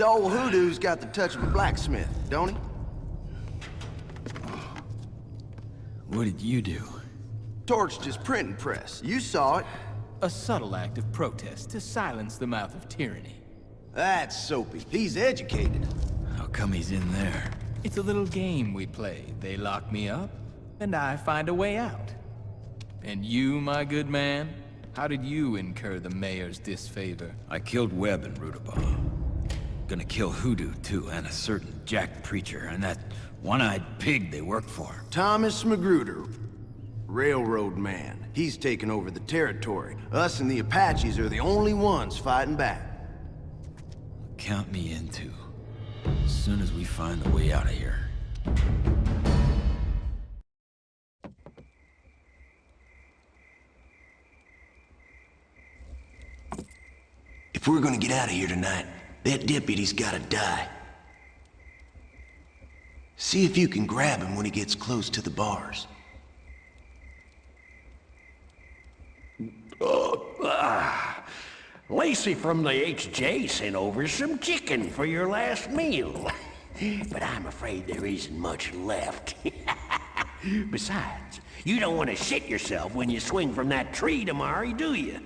Old Hoodoo's got the touch of a blacksmith, don't he? What did you do? Torched his printing press. You saw it. A subtle act of protest to silence the mouth of tyranny. That's Soapy. He's educated. How come he's in there? It's a little game we play. They lock me up, and I find a way out. And you, my good man, how did you incur the mayor's disfavor? I killed Webb and Rudabaugh. Gonna kill Hoodoo, too, and a certain Jack Preacher, and that one-eyed pig they work for. Thomas Magruder, railroad man. He's taken over the territory. Us and the Apaches are the only ones fighting back. Count me in, too. As soon as we find the way out of here. If we're gonna get out of here tonight, that deputy's gotta die. See if you can grab him when he gets close to the bars. Lacey from the HJ sent over some chicken for your last meal. But I'm afraid there isn't much left. Besides, you don't want to shit yourself when you swing from that tree tomorrow, do you?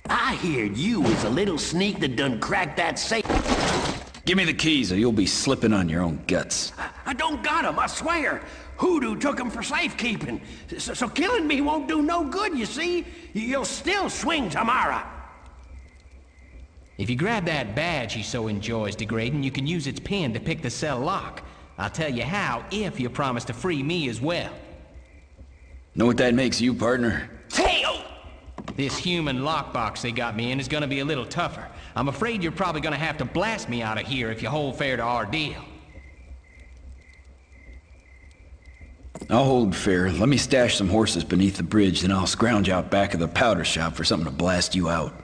I heard you was a little sneak that done cracked that safe. Give me the keys or you'll be slipping on your own guts. I don't got 'em, I swear. Hoodoo took 'em for safekeeping. So killing me won't do no good, you see? You'll still swing tomorrow. If you grab that badge he so enjoys degrading, you can use its pin to pick the cell lock. I'll tell you how if you promise to free me as well. Know what that makes you, partner? Tail! This human lockbox they got me in is gonna be a little tougher. I'm afraid you're probably gonna have to blast me out of here if you hold fair to our deal. I'll hold fair. Let me stash some horses beneath the bridge, then I'll scrounge out back of the powder shop for something to blast you out.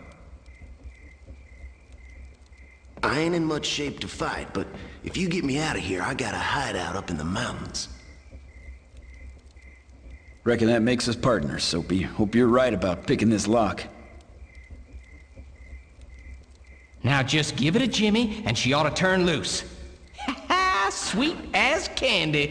I ain't in much shape to fight, but if you get me out of here, I got a hideout up in the mountains. Reckon that makes us partners, Soapy. Hope you're right about picking this lock. Now just give it a jimmy and she ought to turn loose. Ha ha! Sweet as candy.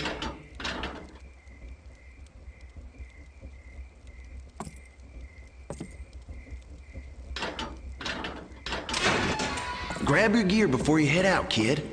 Grab your gear before you head out, kid.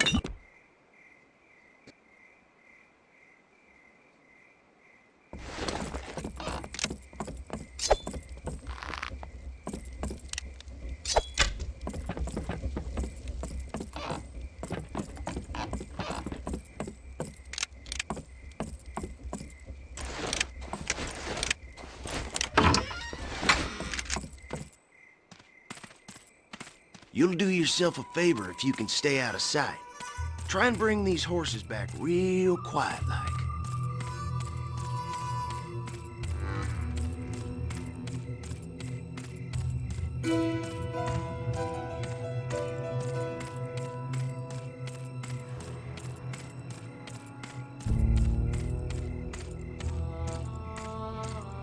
You'll do yourself a favor if you can stay out of sight. Try and bring these horses back real quiet-like.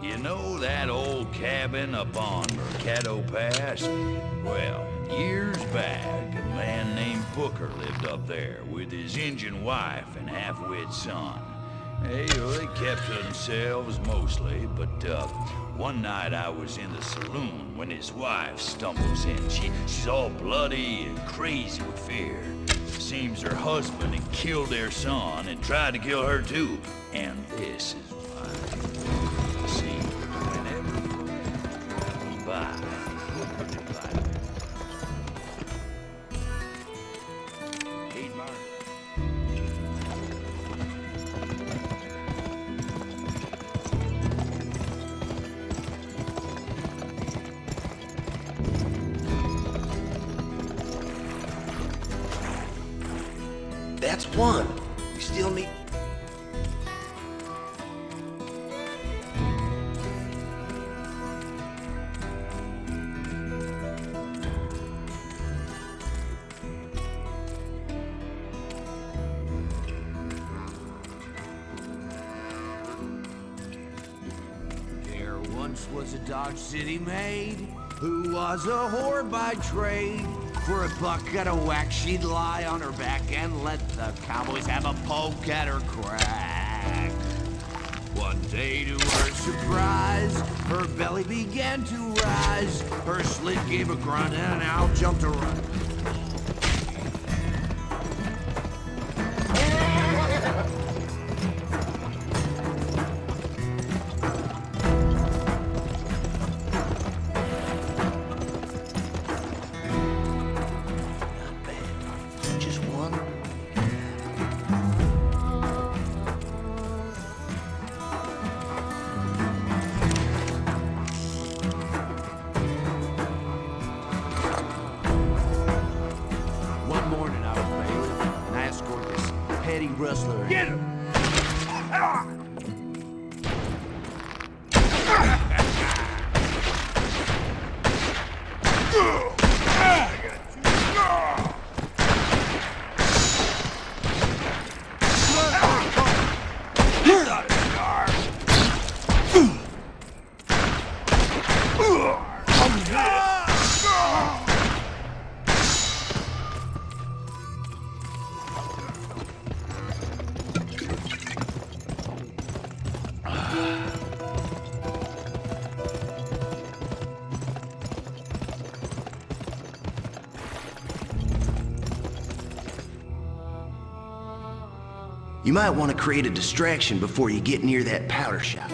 You know that old cabin up on Mercado Pass? Well, years back, a man named Booker lived up there with his Injun wife and half-wit son. They kept to themselves mostly, but one night I was in the saloon when his wife stumbles in. She's all bloody and crazy with fear. Seems her husband had killed their son and tried to kill her too. And this is why. See, whenever you by, Booker did like He'd murder. That's one. We still need... There once was a Dodge City maid who was a whore by trade. For a bucket of wax, she'd lie on her back and let the cowboys have a poke at her crack. One day, to her surprise, her belly began to rise. Her slit gave a grunt and out jumped a run. Just one. One morning I was bailiff, and I escorted this petty rustler. Get him! You might want to create a distraction before you get near that powder shop.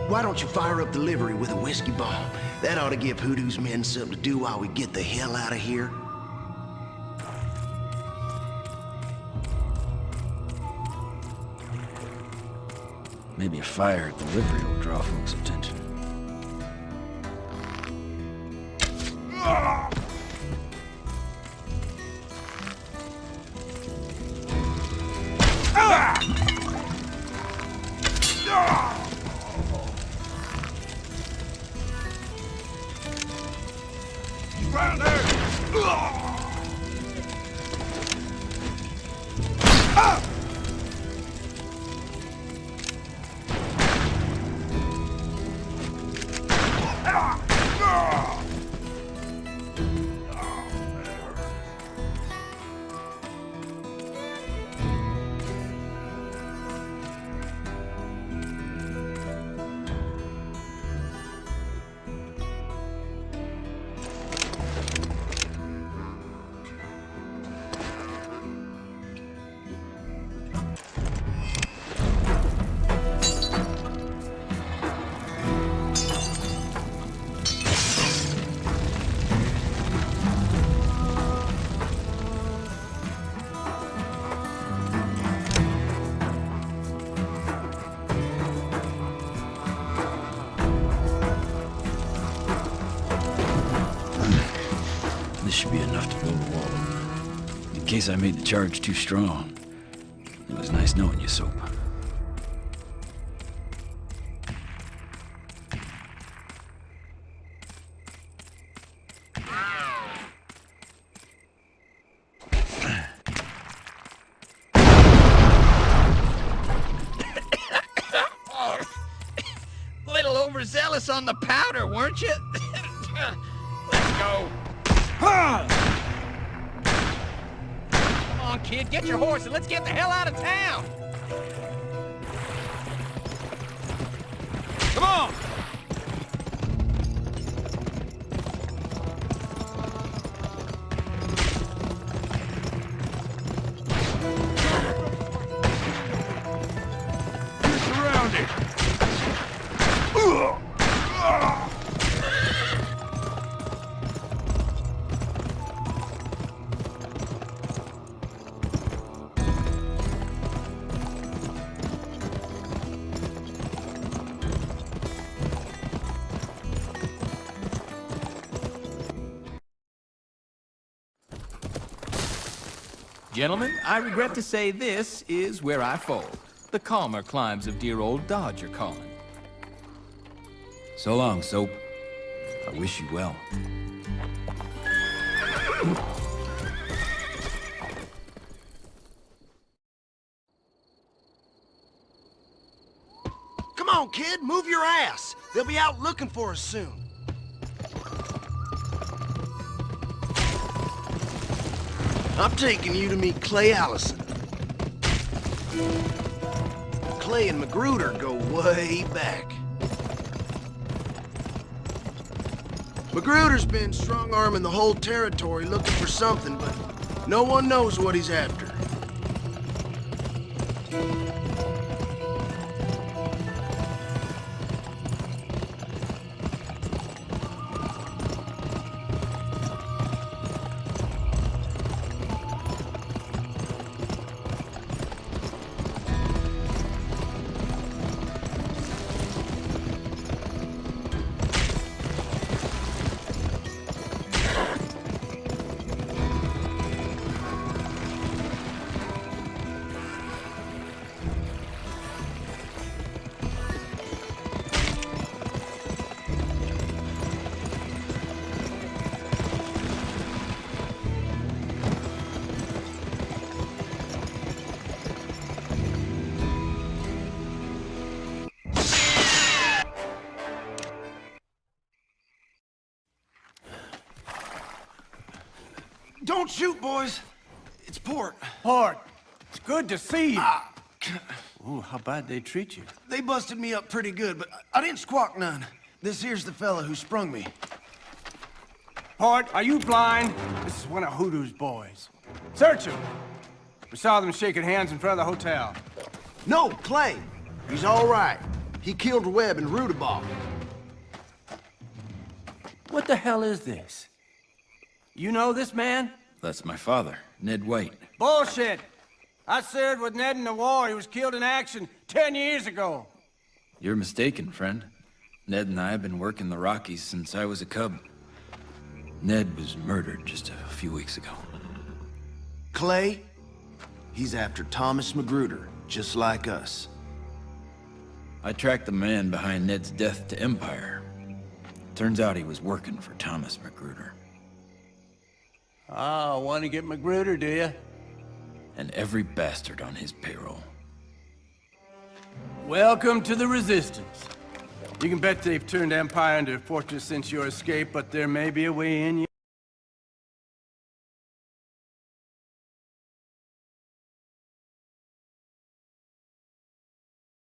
Why don't you fire up the livery with a whiskey bomb? That ought to give Hoodoo's men something to do while we get the hell out of here. Maybe a fire at the livery will draw folks' attention. This should be enough to blow the wall over. In case I made the charge too strong. It was nice knowing you, Soap. Little overzealous on the powder, weren't you? Let's go. Come on, kid, get your horse and let's get the hell out of town! Come on! You're surrounded. Gentlemen, I regret to say this is where I fall. The calmer climes of dear old Dodge are calling. So long, Soap. I wish you well. Come on, kid, move your ass. They'll be out looking for us soon. I'm taking you to meet Clay Allison. Clay and Magruder go way back. Magruder's been strong-arming the whole territory looking for something, but no one knows what he's after. Don't shoot, boys. It's Port. Port, it's good to see you. Ooh, how bad they treat you. They busted me up pretty good, but I didn't squawk none. This here's the fella who sprung me. Port, are you blind? This is one of Hoodoo's boys. Search him. We saw them shaking hands in front of the hotel. No, Clay. He's all right. He killed Webb and Rudabaugh. What the hell is this? You know this man? That's my father, Ned White. Bullshit! I served with Ned in the war. He was killed in action 10 years ago. You're mistaken, friend. Ned and I have been working the Rockies since I was a cub. Ned was murdered just a few weeks ago. Clay, he's after Thomas Magruder, just like us. I tracked the man behind Ned's death to Empire. Turns out he was working for Thomas Magruder. Ah, want to get Magruder, do you? And every bastard on his payroll. Welcome to the Resistance. You can bet they've turned Empire into a fortress since your escape, but there may be a way in